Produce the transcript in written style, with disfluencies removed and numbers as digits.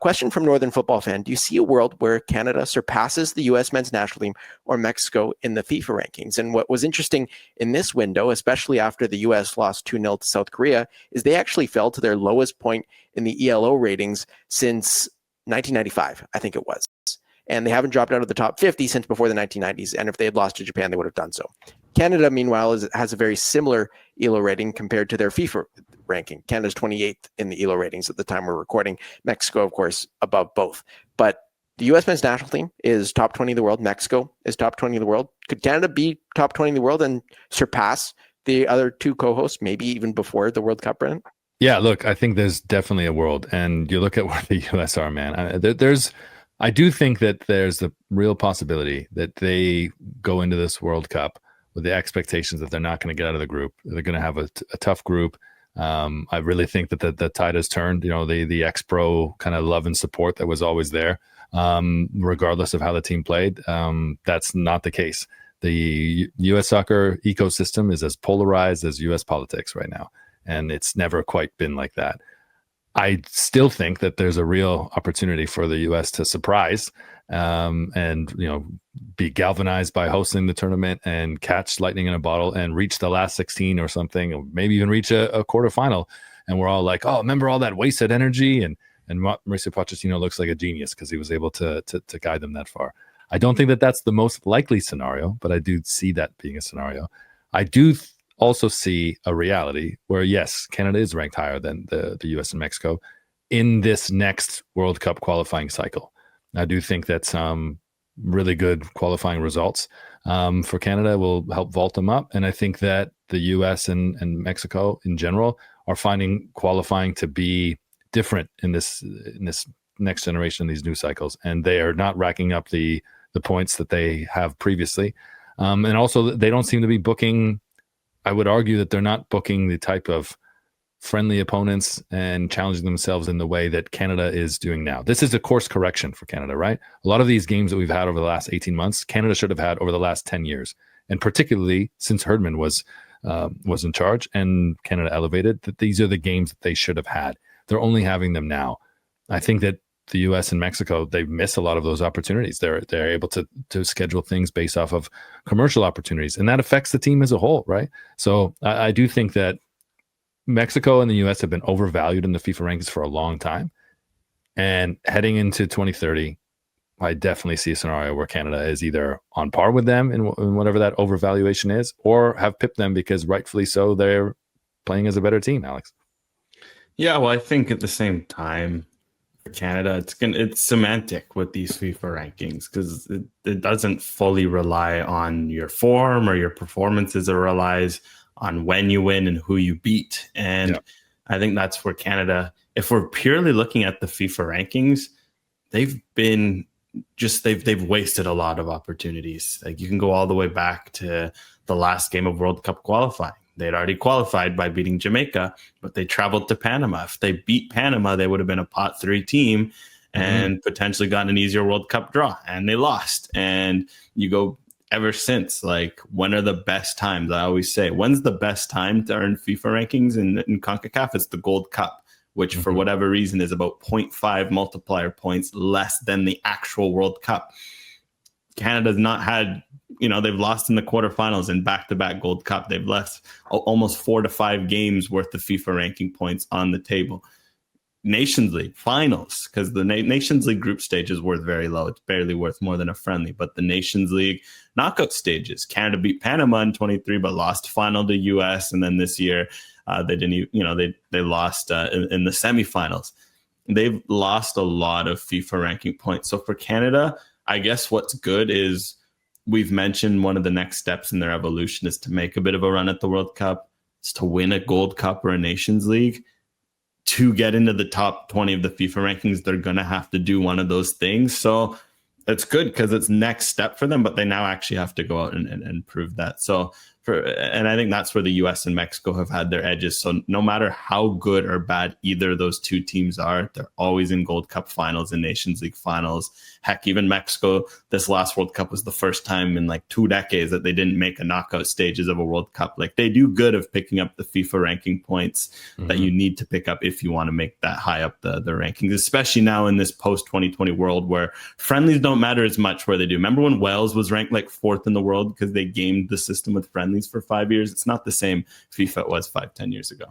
question from Northern Football Fan: do you see a world where Canada surpasses the U.S. men's national team or Mexico in the FIFA rankings? And what was interesting in this window, especially after the U.S. lost 2-0 to South Korea, is they actually fell to their lowest point in the ELO ratings since 1995, I think it was. And they haven't dropped out of the top 50 since before the 1990s. And if they had lost to Japan, they would have done so. Canada, meanwhile, has a very similar ELO rating compared to their FIFA ranking. Canada's 28th in the ELO ratings at the time we're recording. Mexico, of course, above both. But the U.S. men's national team is top 20 in the world. Mexico is top 20 in the world. Could Canada be top 20 in the world and surpass the other two co-hosts, maybe even before the World Cup, Brennan? Yeah, look, I think there's definitely a world. And you look at where the U.S. are, man. I do think that there's the real possibility that they go into this World Cup with the expectations that they're not going to get out of the group. They're going to have a tough group. I really think that the tide has turned. The ex-pro kind of love and support that was always there, regardless of how the team played. That's not the case. The U.S. soccer ecosystem is as polarized as U.S. politics right now, and it's never quite been like that. I still think that there's a real opportunity for the U.S. to surprise and be galvanized by hosting the tournament and catch lightning in a bottle and reach the last 16 or something, or maybe even reach a quarterfinal. And we're all like, oh, remember all that wasted energy? And Mauricio Pochettino looks like a genius because he was able to guide them that far. I don't think that that's the most likely scenario, but I do see that being a scenario. I do also see a reality where, yes, Canada is ranked higher than the U.S. and Mexico in this next World Cup qualifying cycle. I do think that some really good qualifying results for Canada will help vault them up. And I think that the U.S. and Mexico in general are finding qualifying to be different in this next generation, these new cycles. And they are not racking up the points that they have previously. And also they don't seem to be booking. I would argue that they're not booking the type of friendly opponents and challenging themselves in the way that Canada is doing now. This is a course correction for Canada, right? A lot of these games that we've had over the last 18 months, Canada should have had over the last 10 years. And particularly since Herdman was in charge and Canada elevated, that these are the games that they should have had. They're only having them now. I think that the U.S. and Mexico, they miss a lot of those opportunities. They're able to schedule things based off of commercial opportunities, and that affects the team as a whole, right? So I do think that Mexico and the U.S. have been overvalued in the FIFA rankings for a long time. And heading into 2030, I definitely see a scenario where Canada is either on par with them in whatever that overvaluation is, or have pipped them because rightfully so, they're playing as a better team, Alex. Yeah, well, I think at the same time, for Canada, it's semantic with these FIFA rankings because it doesn't fully rely on your form or your performances. It relies on when you win and who you beat. And I think that's where Canada, if we're purely looking at the FIFA rankings, they've wasted a lot of opportunities. Like you can go all the way back to the last game of World Cup qualifying. They'd already qualified by beating Jamaica, but they traveled to Panama. If they beat Panama, they would have been a pot 3 team and potentially gotten an easier World Cup draw, and they lost. And you go ever since, like, when are the best times? I always say, when's the best time to earn FIFA rankings in CONCACAF? It's the Gold Cup, which for whatever reason is about 0.5 multiplier points less than the actual World Cup. Canada's not had, they've lost in the quarterfinals in back-to-back Gold Cup. They've left almost 4 to 5 games worth of FIFA ranking points on the table. Nations League finals, because the Nations League group stage is worth very low. It's barely worth more than a friendly. But the Nations League knockout stages, Canada beat Panama in 23, but lost final to US. And then this year, they didn't. They lost in the semifinals. They've lost a lot of FIFA ranking points. So for Canada, I guess what's good is we've mentioned one of the next steps in their evolution is to make a bit of a run at the World Cup. It's to win a Gold Cup or a Nations League. To get into the top 20 of the FIFA rankings, they're going to have to do one of those things. So it's good because it's next step for them, but they now actually have to go out and prove that. So And I think that's where the US and Mexico have had their edges. So no matter how good or bad either of those two teams are, they're always in Gold Cup finals and Nations League finals. Heck, even Mexico, this last World Cup was the first time in like 2 decades that they didn't make a knockout stages of a World Cup. Like, they do good of picking up the FIFA ranking points that you need to pick up if you want to make that high up the rankings, especially now in this post 2020 world where friendlies don't matter as much where they do. Remember when Wales was ranked like 4th in the world because they gamed the system with friendlies for 5 years? It's not the same FIFA it was 5-10 years ago.